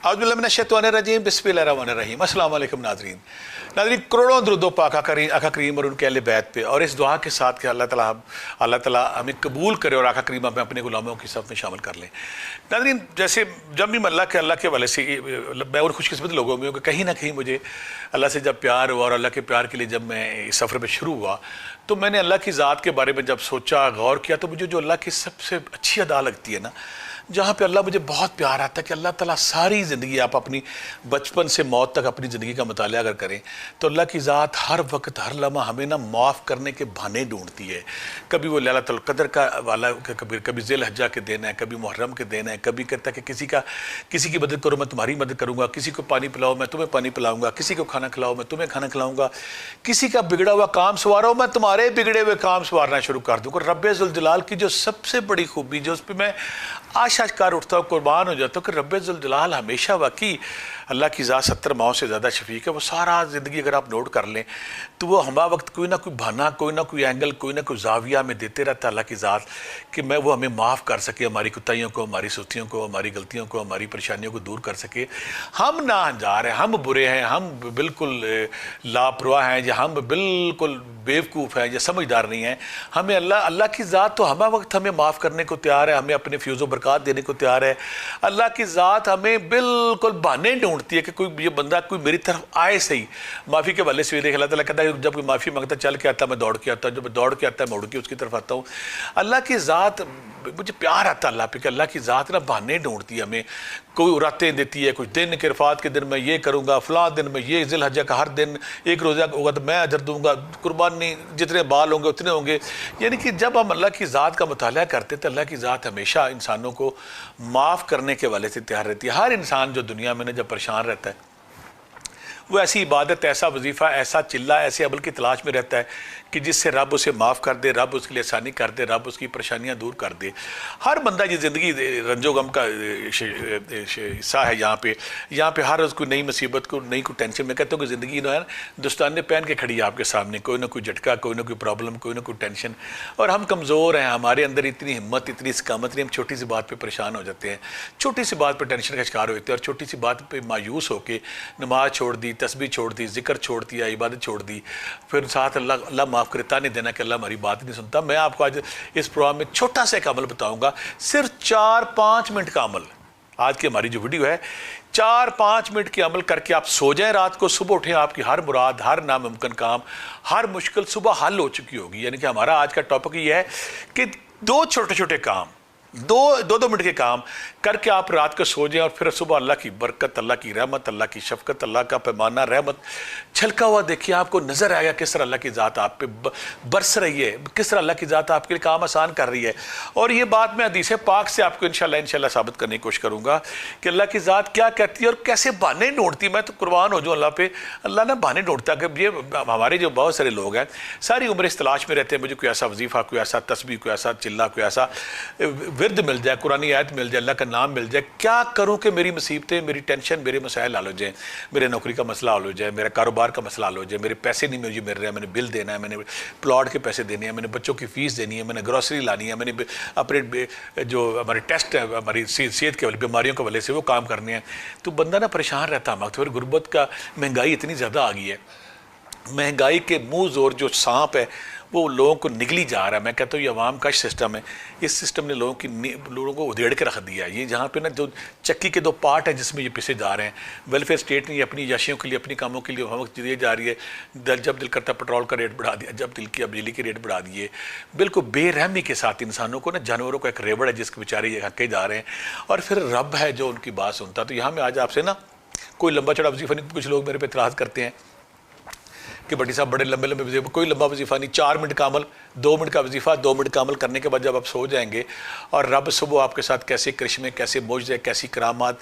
اعوذ باللہ من الشیطان الرجیم بسم اللہ الرحمن الرحیم۔ السلام علیکم ناظرین۔ کروڑوں درود و پاک آقا کریم اور ان کے اہل بیت پہ، اور اس دعا کے ساتھ کہ اللہ تعالیٰ ہمیں قبول کرے اور آقا کریم ہمیں اپنے غلاموں کی صف میں شامل کر لیں۔ ناظرین، جیسے جب بھی میں اللہ کے حوالے سے میں ان خوش قسمت لوگوں میں ہوں کہ کہیں نہ کہیں مجھے اللہ سے جب پیار ہوا، اور اللہ کے پیار کے لیے جب میں اس سفر میں شروع ہوا تو میں نے اللہ کی ذات کے بارے میں جب سوچا، غور کیا، تو مجھے جو اللہ کی سب سے اچھی ادا لگتی ہے نا، جہاں پہ اللہ مجھے بہت پیار آتا ہے کہ اللہ تعالیٰ ساری زندگی، آپ اپنی بچپن سے موت تک اپنی زندگی کا مطالعہ اگر کریں تو اللہ کی ذات ہر وقت ہر لمحہ ہمیں نا معاف کرنے کے بہانے ڈھونڈتی ہے۔ کبھی وہ لیلۃ القدر کا والا، کبھی ذی الحجہ کے دن ہے، کبھی محرم کے دن ہے، کبھی کہتا ہے کہ کسی کی مدد کرو میں تمہاری مدد کروں گا، کسی کو پانی پلاؤ میں تمہیں پانی پلاؤں گا، کسی کو کھانا کھلاؤ میں تمہیں کھانا کھلاؤں گا، کسی کا بگڑا ہوا کام سوارو میں تمہارے بگڑے ہوئے کام سوارنا شروع کر دوں گا۔ رب ذوالجلال کی جو سب سے بڑی خوبی، جو اس پہ میں آش کار اٹھتا ہوں، قربان ہو جاتا ہوں، کہ رب ذوالجلال ہمیشہ واقعی اللہ کی ذات 70 ماہوں سے زیادہ شفیق ہے۔ وہ سارا زندگی اگر آپ نوٹ کر لیں تو وہ ہما وقت کوئی نہ کوئی بہانہ، کوئی نہ کوئی اینگل، کوئی نہ کوئی زاویہ میں دیتے رہتا ہے اللہ کی ذات، کہ وہ ہمیں معاف کر سکے، ہماری کوتاہیوں کو، ہماری سستیوں کو، ہماری غلطیوں کو، ہماری پریشانیوں کو دور کر سکے۔ ہم ناہنجار ہیں، ہم برے ہیں، ہم بالکل لاپرواہ ہیں، یا ہم بالکل بیوقوف ہیں یا سمجھدار نہیں ہیں، ہمیں اللہ کی ذات تو ہمہ وقت ہمیں معاف کرنے کو تیار ہے، ہمیں اپنے فیوز و برکات دینے کو تیار ہے۔ اللہ کی ذات ہمیں بالکل بہانے ڈھونڈتی ہے کہ کوئی یہ بندہ کوئی میری طرف آئے صحیح۔ معافی کے والے سے دیکھ اللہ تعالیٰ کہتا ہے جب کوئی معافی مانگتا چل کے آتا میں دوڑ کے آتا ہوں، جب دوڑ کے آتا ہے میں اڑ کے اس کی طرف آتا ہوں۔ اللہ کی ذات، مجھے پیار آتا ہے اللہ پہ کہ اللہ کی ذات نا بہانے ڈھونڈتی ہے ہمیں، کوئی راتیں دیتی ہے، کچھ دن کے عرفات کے دن میں یہ کروں گا، فلاں دن میں یہ ذی الحجہ کا ہر دن ایک روزہ ہوگا تو میں اجر دوں گا، قربانی جتنے بال ہوں گے اتنے ہوں گے۔ یعنی کہ جب ہم اللہ کی ذات کا مطالعہ کرتے تو اللہ کی ذات ہمیشہ انسانوں کو معاف کرنے کے والے سے تیار رہتی ہے۔ ہر انسان جو دنیا میں جب پریشان رہتا ہے وہ ایسی عبادت، ایسا وظیفہ، ایسا چلہ، ایسے عمل کی تلاش میں رہتا ہے کہ جس سے رب اسے معاف کر دے، رب اس کے لیے آسانی کر دے، رب اس کی پریشانیاں دور کر دے۔ ہر بندہ یہ زندگی رنج و غم کا حصہ ہے۔ یہاں پہ ہر روز کوئی نئی مصیبت، کوئی نئی کوئی ٹینشن۔ میں کہتا ہوں کہ زندگی جو ہے دستانے پہن کے کھڑی ہے آپ کے سامنے، کوئی نہ کوئی جھٹکا، کوئی نہ کوئی پرابلم، کوئی نہ کوئی ٹینشن، اور ہم کمزور ہیں، ہمارے اندر اتنی ہمت، اتنی استقامت نہیں، ہم چھوٹی سی بات پہ پریشان ہو جاتے ہیں، چھوٹی سی بات پہ ٹینشن کا شکار ہوتے ہیں، اور چھوٹی سی بات پہ مایوس ہو کے نماز چھوڑ دی، تسبیح چھوڑ دی، ذکر چھوڑ دیا، عبادت چھوڑ دی، پھر ساتھ اللہ معاف کرے، تانے دینا کہ اللہ ہماری بات نہیں سنتا۔ میں آپ کو آج اس پروگرام میں چھوٹا سا ایک عمل بتاؤں گا، صرف 4-5 منٹ کا عمل۔ آج کی ہماری جو ویڈیو ہے 4-5 منٹ کے عمل کر کے آپ سو جائیں، رات کو صبح اٹھیں، آپ کی ہر مراد، ہر ناممکن کام، ہر مشکل صبح حل ہو چکی ہوگی۔ یعنی کہ ہمارا آج کا ٹاپک یہ ہے کہ 2 چھوٹے چھوٹے کام، 2 منٹ کے کام کر کے آپ رات کو سو جائیں، اور پھر صبح اللہ کی برکت، اللہ کی رحمت، اللہ کی شفقت، اللہ کا پیمانہ رحمت چھلکا ہوا دیکھیے، آپ کو نظر آئے گا کس طرح اللہ کی ذات آپ پہ برس رہی ہے، کس طرح اللہ کی ذات آپ کے لیے کام آسان کر رہی ہے۔ اور یہ بات میں حدیث پاک سے آپ کو انشاءاللہ ثابت کرنے کی کوشش کروں گا کہ اللہ کی ذات کیا کہتی ہے اور کیسے بہانے ڈھونڈتی ہے۔ میں تو قربان ہو جاؤں اللہ پہ، اللہ نے بہانے ڈھونڈتا کہ یہ ہمارے جو بہت سارے لوگ ہیں ساری عمر اس تلاش میں رہتے ہیں، مجھے کوئی ایسا وظیفہ، کوئی ایسا تسبیح، کوئی ایسا چلہ، کوئی ایسا ورد مل جائے، قرآن آیت مل جائے، اللہ کا نام مل جائے، کیا کروں کہ میری مصیبتیں، میری ٹینشن، میرے مسائل حل ہو جائیں، میرے نوکری کا مسئلہ حل ہو جائے، میرے کاروبار کا مسئلہ حل ہو جائے، میرے پیسے نہیں مجھے مل رہے ہیں، میں نے بل دینا ہے، میں نے پلاٹ کے پیسے دینے ہیں، میں نے بچوں کی فیس دینی ہے، میں نے گروسری لانی ہے، میں نے اپنے جو ہمارے ٹیسٹ ہے ہماری صحت کے بیماریوں کے وجہ سے وہ کام کرنے ہیں۔ تو بندہ نا پریشان رہتا ہے، پھر غربت کا، مہنگائی اتنی زیادہ آ گئی ہے، مہنگائی کے منہ زور جو سانپ ہے وہ لوگوں کو نگلی جا رہا ہے۔ میں کہتا ہوں یہ عوام کا سسٹم ہے، اس سسٹم نے لوگوں کو ادھیڑ کے رکھ دیا ہے۔ یہ جہاں پہ نا جو چکی کے 2 پارٹ ہیں جس میں یہ پیسے جا رہے ہیں، ویلفیئر اسٹیٹ نے یہ اپنی یاشیوں کے لیے، اپنی کاموں کے لیے وقت دیے جا رہی ہے۔ جب دل کرتا پٹرول کا ریٹ بڑھا دیا، جب دل کیا بجلی کے ریٹ بڑھا دیے، بالکل بے رحمی کے ساتھ انسانوں کو نا، جانوروں کو ایک ریوڑ ہے جس کے بیچارے یہ ہکے جا رہے ہیں، اور پھر رب ہے جو ان کی بات سنتا۔ تو یہاں میں آج آپ سے نا کوئی لمبا چڑھا وظیفہ نہیں، کچھ لوگ میرے پہ اعتراض کرتے ہیں کہ بھٹی صاحب بڑے لمبے وظیفے، کوئی لمبا وظیفہ نہیں، 4 منٹ کا عمل، 2 منٹ کا وظیفہ، 2 منٹ کا عمل کرنے کے بعد جب آپ سو جائیں گے، اور رب صبح آپ کے ساتھ کیسے کرشمے، کیسے معجزے، کیسی کرامات،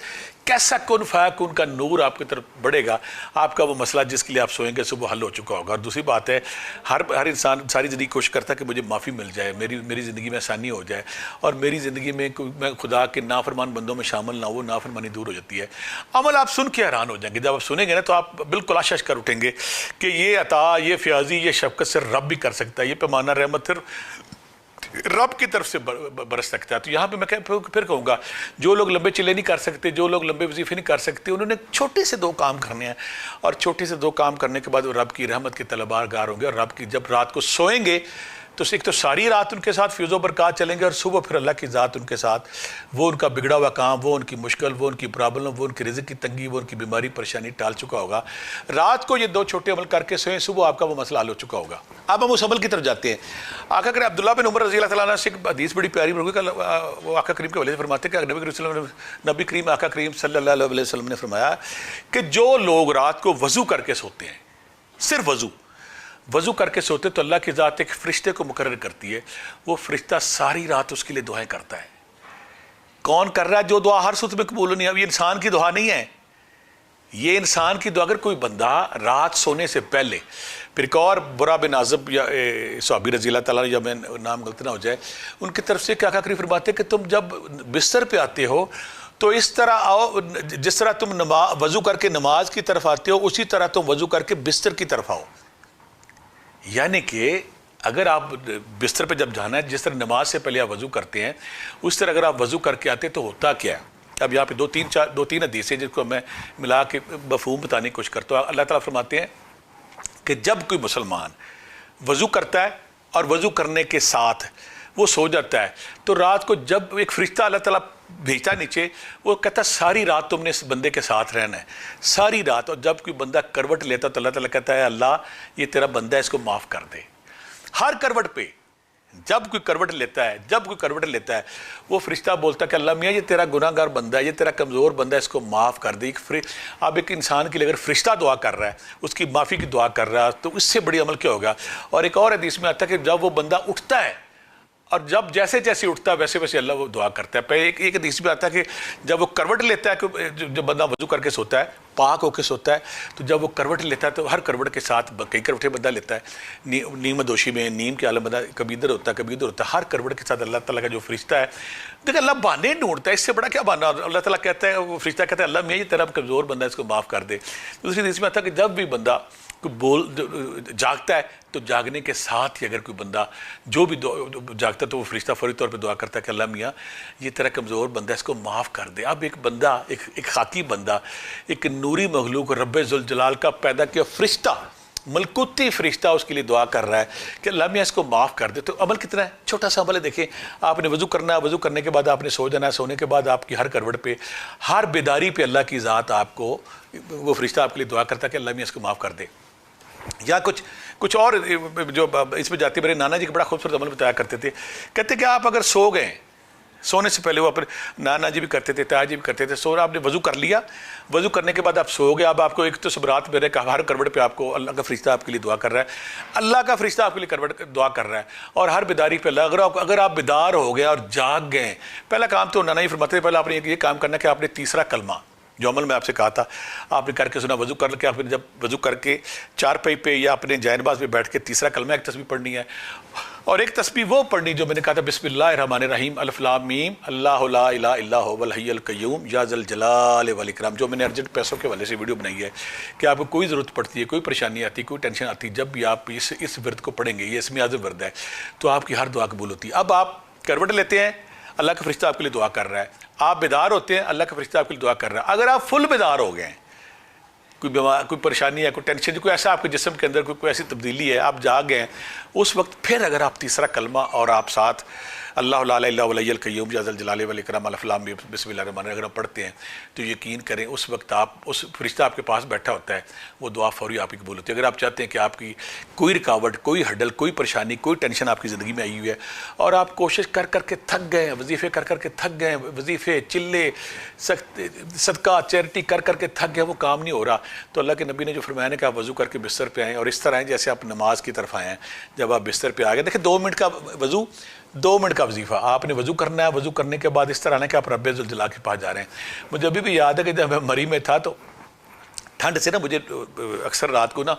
کیسا کن فیکون کا نور آپ کی طرف بڑھے گا، آپ کا وہ مسئلہ جس کے لیے آپ سوئیں گے صبح حل ہو چکا ہوگا۔ اور دوسری بات ہے، ہر انسان ساری زندگی کوشش کرتا ہے کہ مجھے معافی مل جائے، میری زندگی میں آسانی ہو جائے، اور میری زندگی میں میں خدا کے نافرمان بندوں میں شامل نہ ہو، وہ نافرمانی دور ہو جاتی ہے۔ عمل آپ سن کے حیران ہو جائیں گے، جب آپ سنیں گے نا تو آپ بالکل آشش کر اٹھیں گے کہ یہ عطا، یہ فیاضی، یہ شفقت صرف رب بھی کر سکتا ہے، یہ پیمانہ رحمت صرف رب کی طرف سے برس سکتا ہے. تو یہاں پہ میں پھر کہوں گا جو لوگ لمبے چلے نہیں کر سکتے, جو لوگ لمبے وظیفے نہیں کر سکتے, انہوں نے چھوٹے سے 2 کام کرنے ہیں, اور چھوٹے سے 2 کام کرنے کے بعد وہ رب کی رحمت کے طلبار گار ہوں گے. اور رب کی جب رات کو سوئیں گے تو ایک تو ساری رات ان کے ساتھ فیض و برکات چلیں گے, اور صبح پھر اللہ کی ذات ان کے ساتھ, وہ ان کا بگڑا ہوا کام, وہ ان کی مشکل, وہ ان کی پرابلم, وہ ان کی رزق کی تنگی, وہ ان کی بیماری پریشانی ٹال چکا ہوگا. رات کو یہ 2 چھوٹے عمل کر کے سوئیں, صبح آپ کا وہ مسئلہ حل ہو چکا ہوگا. اب ہم اس عمل کی طرف جاتے ہیں. آقا کریم عبداللہ بن عمر رضی اللہ تعالیٰ عنہ سے ایک حدیث بڑی پیاری مرغی کا وہ آقا کریم کے حوالے سے فرماتے ہیں کہ نبی کریم آقا کریم صلی اللہ علیہ وسلم نے فرمایا کہ جو لوگ رات کو وضو کر کے سوتے ہیں, صرف وضو کر کے سوتے, تو اللہ کی ذات ایک فرشتے کو مقرر کرتی ہے, وہ فرشتہ ساری رات اس کے لیے دعائیں کرتا ہے. کون کر رہا ہے؟ جو دعا ہر صورت میں قبول ہونی ہے. اب یہ انسان کی دعا نہیں ہے, یہ انسان کی دعا. اگر کوئی بندہ رات سونے سے پہلے, پھر ایک اور برا بن عازب یا صحابی رضی اللہ تعالیٰ, یا میں نام غلط نہ ہو جائے, ان کی طرف سے کیا آقا کریم فرماتے ہیں کہ تم جب بستر پہ آتے ہو تو اس طرح آؤ جس طرح تم وضو کر کے نماز کی طرف آتے ہو, اسی طرح تم وضو کر کے بستر کی طرف آؤ. یعنی کہ اگر آپ بستر پہ جب جانا ہے, جس طرح نماز سے پہلے آپ وضو کرتے ہیں, اس طرح اگر آپ وضو کر کے آتے تو ہوتا کیا ہے. اب یہاں پہ 2-3 حدیثیں جن کو میں ملا کے مفہوم بتانے کی کوشش کرتا ہوں. اللہ تعالیٰ فرماتے ہیں کہ جب کوئی مسلمان وضو کرتا ہے اور وضو کرنے کے ساتھ وہ سو جاتا ہے, تو رات کو جب ایک فرشتہ اللہ تعالیٰ بھیجتا ہے نیچے, وہ کہتا ہے ساری رات تم نے اس بندے کے ساتھ رہنا ہے, ساری رات. اور جب کوئی بندہ کروٹ لیتا تو اللہ تعالیٰ کہتا ہے اللہ یہ تیرا بندہ ہے, اس کو معاف کر دے. ہر کروٹ پہ جب کوئی کروٹ لیتا ہے وہ فرشتہ بولتا ہے کہ اللہ میاں یہ تیرا گناہ گار بندہ ہے, یہ تیرا کمزور بندہ ہے, اس کو معاف کر دے. اب ایک انسان کے لیے اگر فرشتہ دعا کر رہا ہے, اس کی معافی کی دعا کر رہا ہے, تو اس سے بڑی عمل کیا ہوگا. اور ایک اور حدیث میں آتا ہے کہ جب وہ بندہ اٹھتا ہے, اور جب جیسے اٹھتا ہے ویسے ویسے اللہ وہ دعا کرتا ہے. پہلے ایک حدیث میں آتا ہے کہ جب وہ کروٹ لیتا ہے, کہ جب بندہ وضو کر کے سوتا ہے, پاک ہو کے سوتا ہے, تو جب وہ کروٹ لیتا ہے تو ہر کروٹ کے ساتھ کئی کروٹیں بندہ لیتا ہے. نیم دوشی میں نیم کے عالم بندہ کبھی ادھر ہوتا ہے کبھی ادھر ہوتا ہے. ہر کروٹ کے ساتھ اللہ تعالیٰ کا جو فرشتہ ہے, دیکھ اللہ بہانے ڈھونڈتا ہے, اس سے بڑا کیا بہانا. اللہ تعالیٰ کہتا ہے, وہ فرشتہ کہتا ہے اللہ میں یہ تیرا کمزور بندہ ہے, اس کو معاف کر دے. دوسری حدیث میں آتا ہے کہ جب بھی بندہ جاگتا ہے تو جاگنے کے ساتھ ہی اگر کوئی بندہ جو بھی جاگتا ہے تو وہ فرشتہ فوری طور پہ دعا کرتا ہے کہ اللہ میاں یہ تیرا کمزور بندہ ہے, اس کو معاف کر دے. اب ایک بندہ, ایک خاکی بندہ, ایک نوری مخلوق رب ذوالجلال کا پیدا کیا فرشتہ, ملکوتی فرشتہ اس کے لیے دعا کر رہا ہے کہ اللہ میاں اس کو معاف کر دے. تو عمل کتنا ہے, چھوٹا سا عمل ہے. دیکھیں آپ نے وضو کرنا ہے, وضو کرنے کے بعد آپ نے سو جانا ہے, سونے کے بعد آپ کی ہر کروٹ پہ, ہر بیداری پہ اللہ کی ذات آپ کو, وہ فرشتہ آپ کے لیے دعا کرتا ہے کہ اللہ میاں اس کو معاف کر دے. یا کچھ اور جو اس میں جاتے, میرے نانا جی کا بڑا خوبصورت عمل بتایا کرتے تھے. کہتے کہ آپ اگر سو گئے, سونے سے پہلے, وہ اپنے نانا جی بھی کرتے تھے, تایا جی بھی کرتے تھے, سونا آپ نے وضو کر لیا, وضو کرنے کے بعد آپ سو گئے. اب آپ کو ایک تو سبرات میں رہے, ہر کروٹ پہ آپ کو اللہ کا فرشتہ آپ کے لیے دعا کر رہا ہے, اللہ کا فرشتہ آپ کے لیے کروٹ دعا کر رہا ہے. اور ہر بیداری پہ اللہ, اگر آپ بیدار ہو گئے اور جاگ گئے, پہلا کام تو نانا جی فرماتے تھے, پہلے آپ نے یہ کام کرنا کہ آپ نے تیسرا کلمہ جو عمل میں آپ سے کہا تھا آپ نے کر کے سنا, وضو کر کے آپ نے جب وضو کر کے چارپائی پہ یا اپنے جائے نماز پہ بیٹھ کے تیسرا کلمہ ایک تسبیح پڑھنی ہے. اور ایک تسبیح وہ پڑھنی جو میں نے کہا تھا بسم اللہ الرحمن الرحیم الف لام میم اللہ لا الہ الا هو الحی القیوم یا ذا الجلال والاکرام, جو میں نے ارجنٹ پیسوں کے حوالے سے ویڈیو بنائی ہے کہ آپ کو کوئی ضرورت پڑتی ہے, کوئی پریشانی آتی, کوئی ٹینشن آتی, جب بھی آپ اس ورد کو پڑھیں گے, یہ اسم اعظم ورد ہے, تو آپ کی ہر دعا قبول ہوتی ہے. اب آپ کروٹ لیتے ہیں, اللہ کا فرشتہ آپ کے لیے دعا کر رہا ہے. آپ بیدار ہوتے ہیں, اللہ کا فرشتہ آپ کے لیے دعا کر رہا ہے. اگر آپ فل بیدار ہو گئے ہیں, کوئی بیمار, کوئی پریشانی ہے, کوئی ٹینشن, کوئی ایسا آپ کے جسم کے اندر کوئی ایسی تبدیلی ہے, آپ جاگ گئے ہیں, اس وقت پھر اگر آپ تیسرا کلمہ اور آپ ساتھ اللہ لا الہ الا هو الحی القیوم یا ذا الجلال والاکرام الف لام میم بسم اللہ الرحمن الرحیم اگر آپ پڑھتے ہیں تو یقین کریں اس وقت اس فرشتہ آپ کے پاس بیٹھا ہوتا ہے, وہ دعا فوری آپ کی قبول ہوتی ہے. اگر آپ چاہتے ہیں کہ آپ کی کوئی رکاوٹ, کوئی ہڈل, کوئی پریشانی, کوئی ٹینشن آپ کی زندگی میں آئی ہوئی ہے اور آپ کوشش کر کے تھک گئے ہیں, وظیفے کر کے تھک گئے ہیں, وظیفے, چلے, صدقہ, چیریٹی کر کے تھک گئے, وہ کام نہیں ہو رہا, تو اللہ کے نبی نے جو فرمایا ہے کہ آپ وضو کر کے بستر پہ آئیں اور اس طرح آئیں جیسے آپ نماز کی طرف آئے ہیں. جب آپ بستر پہ آ گئے, دیکھیں 2 منٹ کا وضو, 2 منٹ کا وظیفہ, آپ نے وضو کرنا ہے, وضو کرنے کے بعد اس طرح آنا کہ آپ رب ذوالجلال کے پاس جا رہے ہیں. مجھے ابھی بھی یاد ہے کہ جب میں مری میں تھا تو ٹھنڈ سے نا مجھے اکثر رات کو نا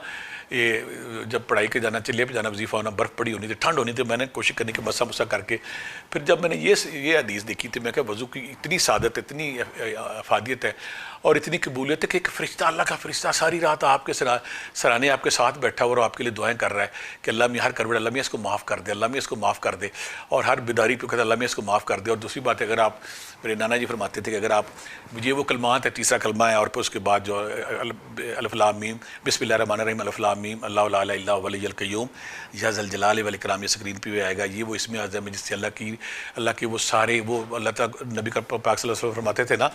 یہ جب پڑھائی کے جانا, چلے پہ جانا, وظیفہ ہونا, برف پڑی ہونی تھی, ٹھنڈ ہونی تھی, میں نے کوشش کرنی کہ مسا کر کے, پھر جب میں نے یہ حدیث دیکھی تھی, میں کہ وضو کی اتنی سعادت, اتنی افادیت ہے, اور اتنی قبولیت ہے کہ ایک فرشتہ، اللہ کا فرشتہ ساری رات آپ کے سرانے آپ کے ساتھ بیٹھا ہوا اور آپ کے لیے دعائیں کر رہا ہے کہ اللہ میاں ہر کروڑ، اللہ میاں اس کو معاف کر دے، اللہ میاں اس کو معاف کر دے، اور ہر بیداری پہ کہتا ہے اللہ میاں اس کو معاف کر دے۔ اور دوسری بات ہے، اگر آپ، میرے نانا جی فرماتے تھے کہ اگر آپ، یہ وہ کلمات ہے، تیسرا کلمہ ہے، اور پھر اس کے بعد جو الف لام میم، بسم اللہ الرحمن الرحیم، الف لام میم، اللہ لا الہ الا هو الحی القیوم یا ذی الجلال والاکرام، یہ اسکرین پہ بھی آئے گا۔ یہ وہ اسم اعظم ہے جس سے اللہ کی وہ سارے، وہ اللہ تعالیٰ نبی کا پاک صلی اللہ علیہ وسلم فرماتے تھے نا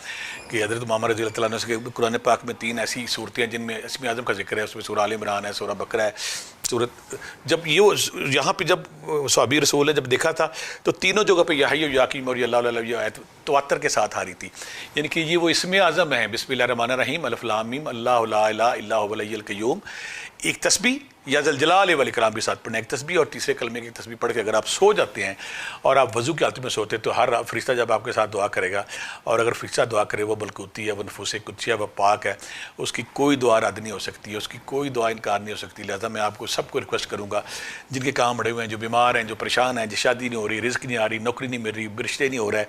کہ حضرت امامہ رضی اللہ تعالیٰ عنہ سے قرآن پاک میں 3 ایسی صورتیں ہیں جن میں اسم اعظم کا ذکر ہے، اس میں سورہ آل عمران ہے، سورہ بقرہ ہے، سورت، جب یہ یہاں پہ جب صحابی رسول نے جب دیکھا تھا تو تینوں جگہ پہ یا حی و یا قیوم اور یا اللہ علیہ یہ آیت تواتر کے ساتھ آ رہی تھی، یعنی کہ یہ وہ اسم اعظم ہے، بسم اللہ الرحمن الرحیم، الف لام میم، اللہ لا الہ الا هو الحی القیوم، ایک تسبیح یا ذی الجلال والاکرام کے ساتھ پڑھنا، ایک تسبیح، اور تیسرے کلمے کی تسبیح پڑھ کے اگر آپ سو جاتے ہیں اور آپ وضو کی حالت میں سوتے ہیں تو ہر فرشتہ جب آپ کے ساتھ دعا کرے گا، اور اگر فرشتہ دعا کرے وہ ملکوتی ہے، وہ نفوس قدسیہ، وہ پاک ہے، اس کی کوئی دعا رد نہیں ہو سکتی ہے، اس کی کوئی دعا انکار نہیں ہو سکتی۔ لہٰذا میں آپ کو سب کو ریکویسٹ کروں گا جن کے کام بڑے ہوئے ہیں، جو بیمار ہیں، جو پریشان ہیں، جو شادی نہیں ہو رہی، رزق نہیں آ رہی، نوکری نہیں مل رہی، رشتے نہیں ہو رہا ہے،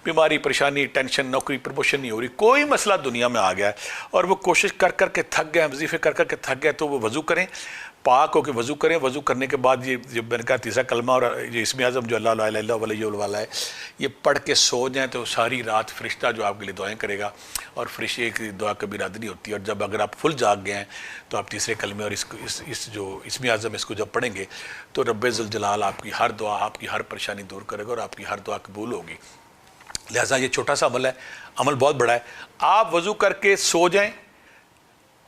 بیماری، پریشانی، ٹینشن، نوکری، پروموشن نہیں ہو رہی، کوئی مسئلہ دنیا میں آ گیا ہے اور وہ کوشش کر کر کے تھک گئے، وظیفے کر کر کے تھک گئے، تو وہ وضو کریں، پاک ہو کے وضو کریں۔ وضو کرنے کے بعد یہ جو میں نے کہا تیسرا کلمہ اور یہ اسم اعظم جو اللہ لا الہ الا هو الحی الوالا ہے، یہ پڑھ کے سو جائیں تو ساری رات فرشتہ جو آپ کے لیے دعائیں کرے گا، اور فرشتے کی دعا کبھی رد نہیں ہوتی۔ اور جب اگر آپ فل جاگ گئے ہیں تو آپ تیسرے کلمے اور اس جو اسم اعظم اس کو جب پڑھیں گے تو رب ذوالجلال آپ کی ہر دعا، آپ کی ہر پریشانی دور کرے گا اور آپ کی ہر دعا قبول ہوگی۔ لہٰذا یہ چھوٹا سا عمل ہے، عمل بہت بڑا ہے۔ آپ وضو کر کے سو جائیں،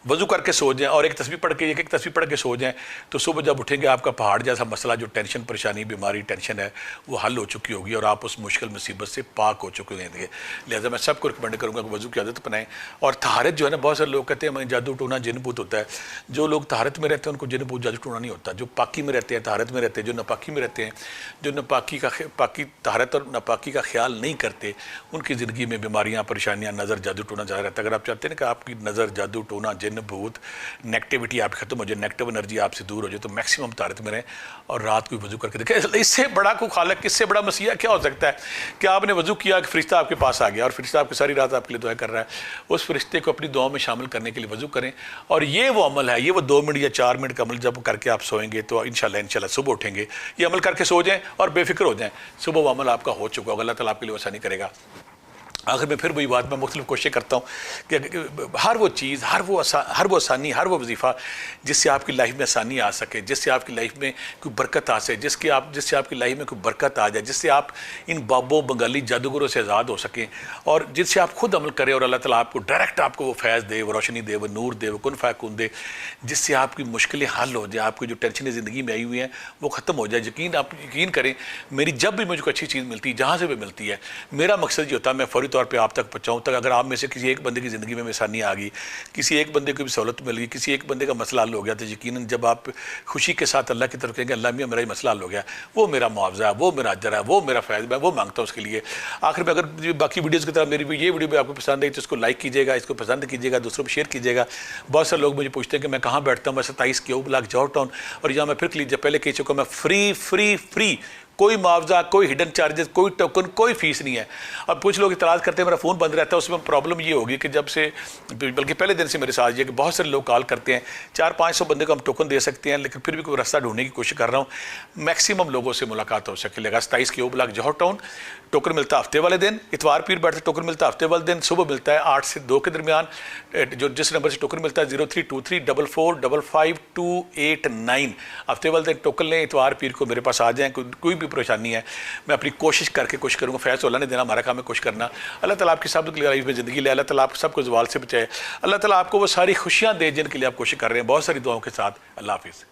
وضو کر کے سو جائیں اور ایک تسبیح پڑھ کے، ایک تسبیح پڑھ کے سو جائیں تو صبح جب اٹھیں گے آپ کا پہاڑ جیسا مسئلہ جو ٹینشن، پریشانی، بیماری، ٹینشن ہے وہ حل ہو چکی ہوگی اور آپ اس مشکل مصیبت سے پاک ہو چکے ہوں گے۔ لہٰذا میں سب کو ریکمینڈ کروں گا کہ وضو کی عادت بنائیں۔ اور طہارت جو ہے نا، بہت سارے لوگ کہتے ہیں میں جادو ٹونا جن بوت ہوتا ہے، جو لوگ طہارت میں رہتے ہیں ان کو جن بوت جادو ٹونا نہیں ہوتا، جو پاکی میں رہتے ہیں، طہارت میں رہتے ہیں، جو ناپاکی میں رہتے ہیں، جو پاکی طہارت اور ناپاکی کا خیال نہیں کرتے، ان کی زندگی میں بیماریاں، پریشانیاں، نظر، جادو ٹونا زیادہ رہتا ہے۔ اگر آپ چاہتے ہیں کہ آپ کی نظر، جادو ٹونا، جن بھوت، نیگیٹیوٹی آپ ختم ہو جائے، نیگیٹو انرجی آپ سے دور ہو جائے، تو میکسیمم طہارت میں رہیں اور رات کو وضو کر کے دیکھیں۔ اس سے بڑا کوئی خالق، اس سے بڑا مسیح کیا ہو سکتا ہے کہ آپ نے وضو کیا کہ فرشتہ آپ کے پاس آ گیا اور فرشتہ آپ کی ساری رات آپ کے لیے دعائیں کر رہا ہے۔ اس فرشتے کو اپنی دعاؤں میں شامل کرنے کے لیے وضو کریں، اور یہ وہ عمل ہے، یہ وہ 2 منٹ یا 4 منٹ کا عمل جب کر کے آپ سوئیں گے تو انشاءاللہ صبح اٹھیں گے، یہ عمل کر کے سو جائیں اور بے فکر ہو جائیں، صبح وہ عمل آپ کا ہو چکا ہوگا، اللہ تعالیٰ آپ کے لیے آسانی کرے گا۔ آخر میں پھر وہی بات میں مختلف کوششیں کرتا ہوں کہ ہر وہ چیز، ہر وہ آسانی، ہر وہ وظیفہ جس سے آپ کی لائف میں آسانی آ سکے، جس سے آپ کی لائف میں کوئی برکت آ سکے، جس سے آپ کی لائف میں کوئی برکت آ جائے، جس سے آپ ان بابوں بنگالی جادوگروں سے آزاد ہو سکیں، اور جس سے آپ خود عمل کریں اور اللہ تعالیٰ آپ کو ڈائریکٹ آپ کو وہ فیض دے، وہ روشنی دے، وہ نور دے، وہ کن فیکون دے، جس سے آپ کی مشکلیں حل ہو جائیں، آپ کی جو ٹینشنیں زندگی میں آئی ہوئی ہیں وہ ختم ہو جائے۔ آپ یقین کریں، میری جب بھی مجھے کوئی اچھی چیز ملتی ہے، جہاں سے بھی ملتی ہے، میرا مقصد یہ ہوتا ہے میں فوری طور پہ آپ تک پہنچاؤں تک۔ اگر آپ میں سے کسی ایک بندے کی زندگی میں آسانی آ گئی، کسی ایک بندے کو بھی سہولت مل گئی، کسی ایک بندے کا مسئلہ حل ہو گیا، تو یقیناً جب آپ خوشی کے ساتھ اللہ کی طرف کہیں گے اللہ میاں میرا یہ مسئلہ حل ہو گیا، وہ میرا معاوضہ ہے، وہ میرا اجر ہے، وہ میرا فیض، میں وہ مانگتا ہوں اس کے لیے۔ آخر میں اگر باقی ویڈیوز کی طرح میری بھی یہ ویڈیو بھی آپ کو پسند آئی تو اس کو لائک کیجیے گا، اس کو پسند کیجیے گا، دوسروں کو شیئر کیجیے گا۔ بہت سارے لوگ مجھے پوچھتے ہیں کہ میں کہاں بیٹھتا ہوں، میں 27 کیو بلاک جوہر ٹاؤن، اور یہاں میں پھر پہلے کہہ چکا ہوں میں فری، کوئی معاوضہ، کوئی ہڈن چارجز، کوئی ٹوکن، کوئی فیس نہیں ہے۔ اب کچھ لوگ اعتراض کرتے ہیں میرا فون بند رہتا ہے، اس میں پرابلم یہ ہوگی کہ جب سے، بلکہ پہلے دن سے میرے ساتھ یہ کہ بہت سارے لوگ کال کرتے ہیں، 400-500 بندے کو ہم ٹوکن دے سکتے ہیں، لیکن پھر بھی کوئی راستہ ڈھونڈنے کی کوشش کر رہا ہوں میکسیمم لوگوں سے ملاقات ہو سکے۔ لگا 27 کیو بلاک جوہر ٹاؤن، ٹوکن ملتا ہے ہفتے والے دن، اتوار پیر بیٹھتے ٹوکن ملتا ہے ہفتے والے دن، صبح ملتا ہے 8 سے 2 کے درمیان، جس نمبر سے ٹوکن ملتا ہے 032344552889۔ ہفتے والے دن ٹوکن لیں، اتوار پیر کو میرے پاس آ جائیں، کوئی بھی پریشانی ہے میں اپنی کوشش کر کے کوشش کروں گا، فیض اللہ نے دینا، ہمارا کام ہے کوشش کرنا۔ اللہ تعالیٰ آپ کی سب کی لائف میں زندگی لے، اللہ تعالیٰ آپ سب کو زوال سے بچائے، اللہ تعالیٰ آپ کو وہ ساری خوشیاں دے جن کے لیے آپ کوشش کر رہے ہیں۔ بہت ساری دعاؤں کے ساتھ اللہ حافظ۔